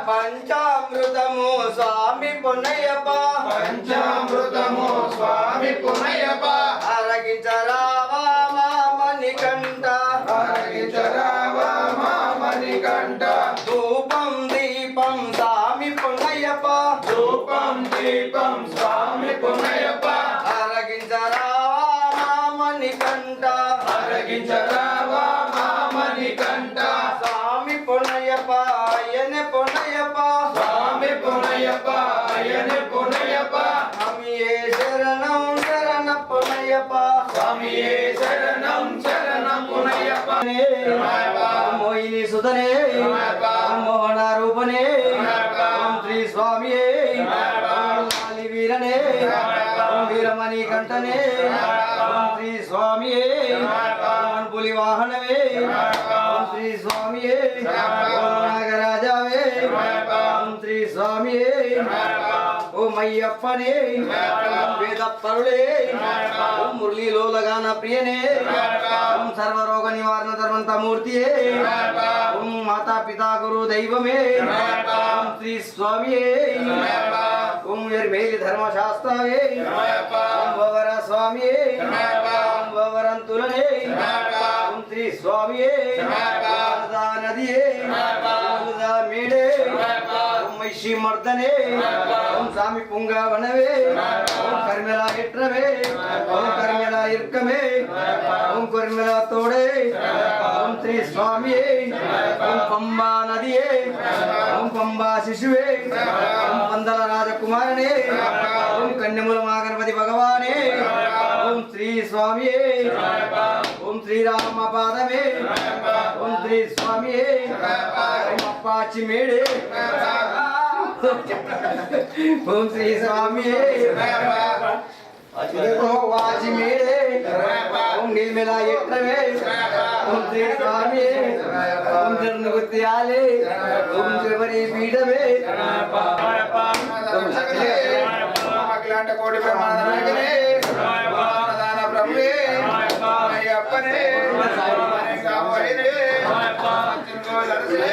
పంచామృతము స్వామి పొన్నయ్యప్ప పంచామృతము స్వామి పొన్నయ్యప్ప అరగించరావా మామణికంఠ అరగించరావా మామణికంఠ ధూపం దీపం స్వామి పొన్నయ్యప్ప ధూపం దీపం స్వామి పొన్నయ్యప్ప అరగించరావా మామణికంఠ అరగించరావా మామణికంఠ స్వామి పొన్నయ్యప్ప అయ్యనే పొన్నయ్యప్ప స్వామి పొన్నయ్యప్ప అయ్యనే పొన్నయ్యప్ప స్వామియే శరణం శరణ పొన్నయ్యప్ప స్వామియే శరణం శరణ పొన్నయ్యప్ప మోహిని సుతనే మోహన రూపనే ఓం శ్రీ స్వామియే ఓం వీరనే ఓం వీరమణి కంఠనే ఓం శ్రీ స్వామియే ఓం పులి వాహనమే ఓం శ్రీ స్వామియే ఓం నాగరాజావే ఓం శ్రీ స్వామియే ఓం అయ్యప్పనే వేద పరుడే ఓం మురళీలోలగాన ప్రియనే ఓం సర్వరోగ నివారణ ధర్మంతమూర్తియే ఓం మాతా పితా గురు దైవమే ఓం శ్రీ స్వామియే ఓం మేలి ధర్మశాస్త్రవే ఓం భవర స్వామియే ఓం భవరంతులనే ఓం శ్రీ స్వామియే నదియే మేడే ఓం మహిషి మర్దనే ఓం స్వామి పుంగవనవే ఓం కర్మెల ఎట్రవే ఓం కర్మెల ఇర్కమే ఓం కర్మెల తోడే ఓం శ్రీ స్వామియే ఓం పంబా నదియే ఓం పంబా శిశువే ఓం పందల రాజకుమారనే ఓం కన్యముల మాగణపతి భగవానే ఓం శ్రీ స్వామియే ఓం శ్రీరామ పాదమే ఓం శ్రీ స్వామియే ఓం అప్పాచి మేడే ఓం శ్రీ స్వామియే ఓం వాచి మేడే ఓం నీల్మెల ఎట్రవే ఓం శ్రీ స్వామియే ఓం జర్నుగుత్యాలే ఓం శ్రీవరి పీఠమే అఖిలాండ కోటి బ్రహ్మాండనే దాన ప్రభువే అయ్యప్పనే కావైనే చింగోలర్సే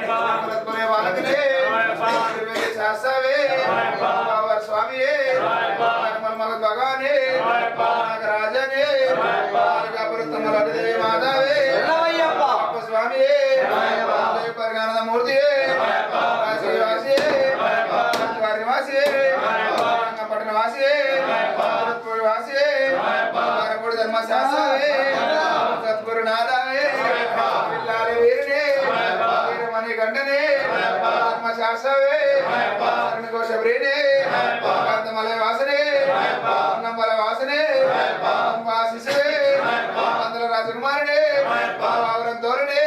పరత్పరే వాలకనే శాసవే బావర్ స్వామియే మల్మల భగవానే నాగరాజనే నాగపురత్తమలదేవి మాధవే అయ్యప్ప స్వామియే పరిగానద మూర్తియే శ్రీవాసియే వాసియే పట్టణ వాసియే వాసియే వారపూడి ధర్మశాస్త్రవే సద్గురు నాథవే పిల్లాలి వీరునే వీరమణి గంటనే ధర్మశాస్త్ర ఆసవే ఘోష ప్రేణే కాంతమలయ వాసనే నంబల వాసనే శిశువే మందల రాజకుమారుడే ఆవరం ధోరణే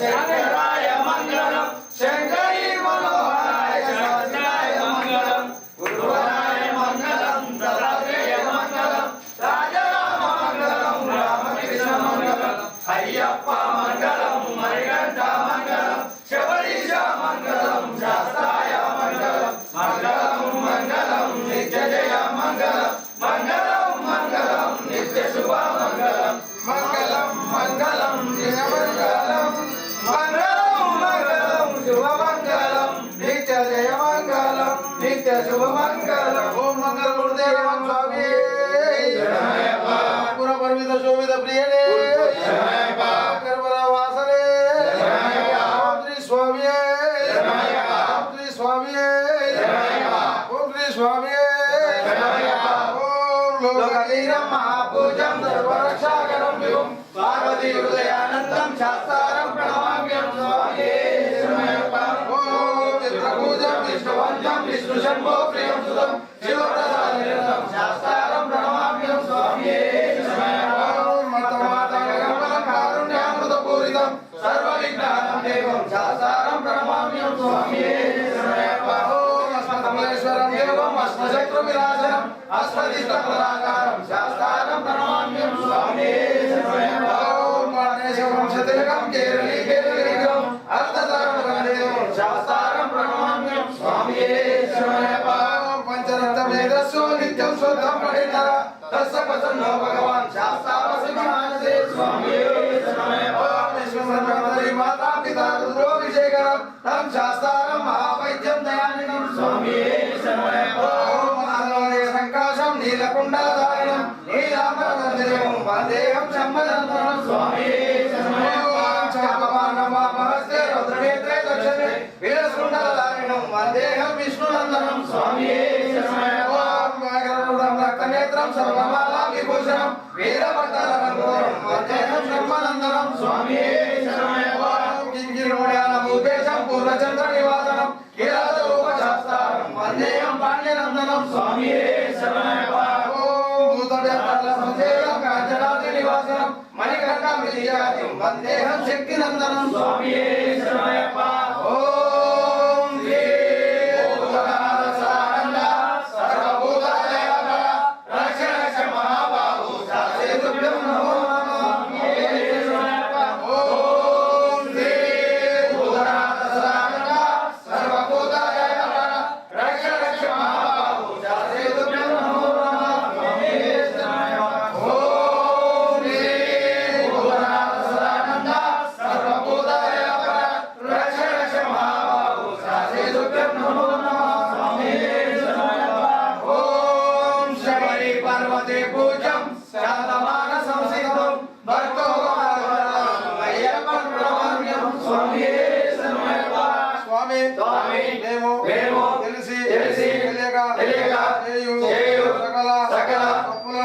శంకరాయ మంగళం శంకరీ మనోహరాయ శాస్త్రాయ మంగళం గురువరాయ మంగళం దత్తాత్రేయ మంగళం రాజరామ మంగళం రామకృష్ణ మంగళం అయ్యప్ప మంగళం మణికంఠ మంగళం శబరీశ మంగళం శాస్త్రాయ మంగళం మంగళం మంగళం నిత్య జయ మంగళం మంగళం మంగళం నిత్య శుభ మంగళం మంగళం మంగళం జయ మంగళం మంగళం మంగళం శుభ మంగళం నిత్య జయ మంగళం నిత్య శుభ మంగళం ఓం మంగళ గురుదేవ స్వామి పుర పరిమిత శోభిత ప్రియనే వాసనే ఓం శ్రీ స్వామి ఓం శ్రీ స్వామి ఓం శ్రీ స్వామి ఓం లోకలీనం మహాపూజం సర్వరక్షాకరం విభుం పార్వతీ హృదయానందం శాస్త్రారం ప్రణమామ్యం స్వామి ఓం చిత్రపూజం విష్ణువంతం విష్ణు శంభో ప్రియం సుతం శివప్రసాదం శాస్త్రారం ప్రణమామ్యం స్వామి ఓం మతమాతగమనం కారుణ్యామృతపూరితం సర్వ విఘ్నానం దేవం శాస్త్రారం ప్రణమామ్యం స్వామి ఓం అస్మదమలేశ్వరం దేవం అస్మశత్రు వినాశనం అస్మదిష్టప్రదాకారం శాస్త్రారం ప్రణమామ్యం స్వామి ఓం గణేశవంశతిలకం కేరళీ కేరళీకం అర్థతరుణదేవం శాస్త్రారం ప్రణమామ్యం స్వామి ఓం పంచరత్న వేదస్సు నిత్యం శుద్ధం పఠితర తస్య ప్రసన్నో భగవాన్ శాస్త్రావసిమానసే స్వామి ఓం విశ్వసర్వోదరి మాతా పితా రుద్రోభిషేకరం తం శాస్త్రారం మహావైద్యం దయానిధం స్వామి ఓం ఆదోదయ సంకాశం నీలకుండలధారణం నీలాంబరదేవం వందేహం శంభనందనం స్వామి ఓం చాపమానమామహస్తే రౌద్రనేత్రే దక్షిణే వీరశృండలధారణం వందేహం విష్ణునందనం స్వామి ఓం వాగరుడం రక్తనేత్రం సర్వమాలా విభూషణం వీరభద్రరంగోరం వందేహం బ్రహ్మనందనం స్వామి ఓం కింకిరోడ్యానభూతేశం పూర్ణచంద్ర నివాసనం కిరాతరూపశాస్త్రం వందేహం పాండ్యనందనం స్వామి ఓం భూతవ్యాప్తం కాంచనాది నివాసనం మణికంఠ విజయాతి వందేహం శక్తినందనం స్వామి ఓం శ్రీ భూతనాథ సానంద సర్వభూతదయాపర రక్ష రక్ష మహాబాహు శాస్త్రేతుభ్యం నమో నమః ఓం శ్రీ భూతనాథ సానంద సర్వభూతదయాపర రక్ష రక్ష మహాబాహు శాస్త్రేతుభ్యం నమో నమః ఓం శ్రీ భూతనాథ సానంద సర్వభూతదయాపర రక్ష రక్ష మహాబాహు శాస్త్రేతుభ్యం నమో నమః ఓం శబరి పార్వతీ పూజం శాతమాన సంసిద్ధం భక్తో అయ్యప్ప ప్రణమామ్యం స్వామి స్వామి మేము తెలిసి తెలియక చేయు సకల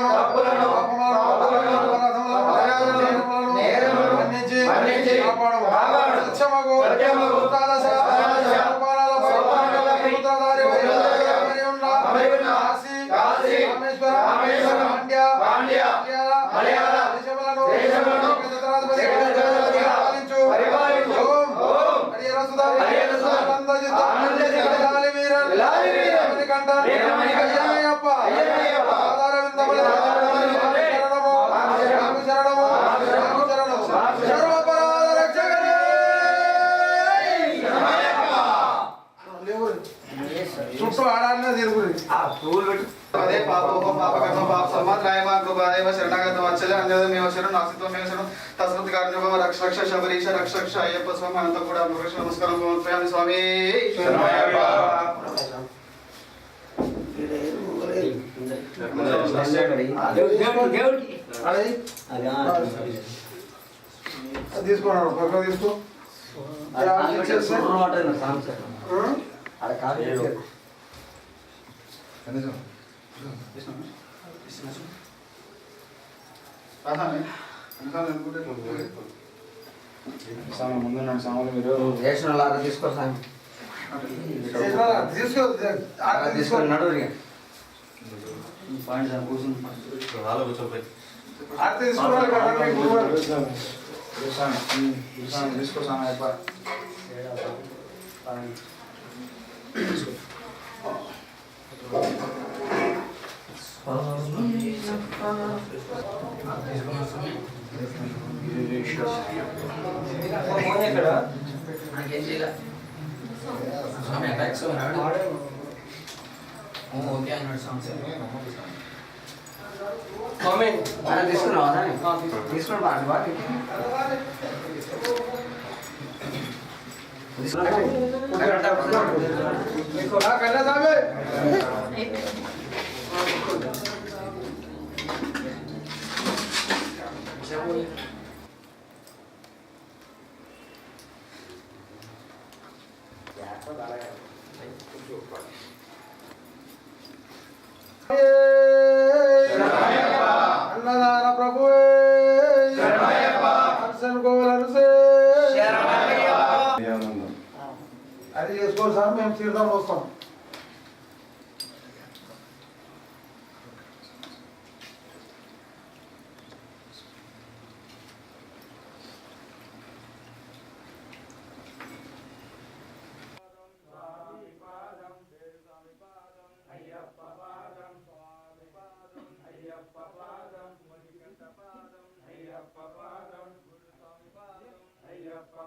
తప్పులను మన్నించి కాపాడు సత్యమగు కాశీ రామేశ్వరం పాండ్య మలయాళ దేశములను పరిపాలించు ఓం హరిహరసుధ ఆనందజిత్ వీరమణికంఠ అయ్యప్ప ఆధారవిందముల శరణము శరణము శరణము సర్వపరాధ రక్షకనే చుట్టూ ఆడాలనే తిరుగుతుంది అదే పాపం పాపకర్మ పాప సమాత్రాయమాకు బాదేవ శరణాగత వచ్చలే అంజదమేవ శరణం నాసిత్వమేవ శరణం తస్మత్ కార్యభవ రక్ష రక్ష శబరీశ రక్ష రక్ష అయ్యప్ప స్వామి అనంత కూడా నమస్కారం నమస్కారం స్వామి తీసుకున్నాడు పక్క తీసుకో స్వామి ముందున్నాడు స్వాములు మీరు వేసిన లాగా తీసుకో స్వామి. తీసుకొని నడువు ఇక. తీసుకో స్వామి అయిపో నాకేం చేయలే స్వామి అటాక్స్ ఓకే అన్నాడు స్వామి. తీసుకున్నావా తీసుకుని బాగా బాగా అన్నదాన ప్రభు అది చేసుకోండి సార్, మేము తీర్థం వస్తాం. అయ్యప్ప